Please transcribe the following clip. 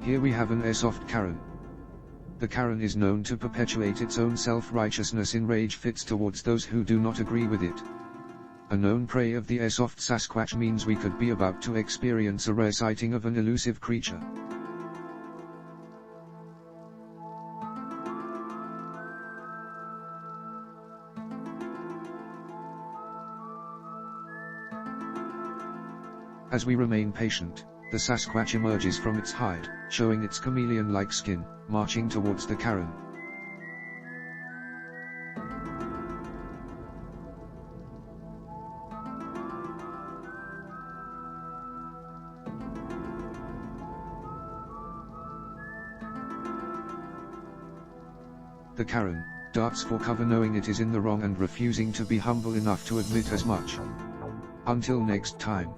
Here we have an airsoft Karen. The Karen is known to perpetuate its own self-righteousness in rage fits towards those who do not agree with it. A known prey of the airsoft Sasquatch means we could be about to experience a rare sighting of an elusive creature. As we remain patient, the Sasquatch emerges from its hide, showing its chameleon-like skin, marching towards the Karen. The Karen darts for cover knowing it is in the wrong and refusing to be humble enough to admit as much. Until next time.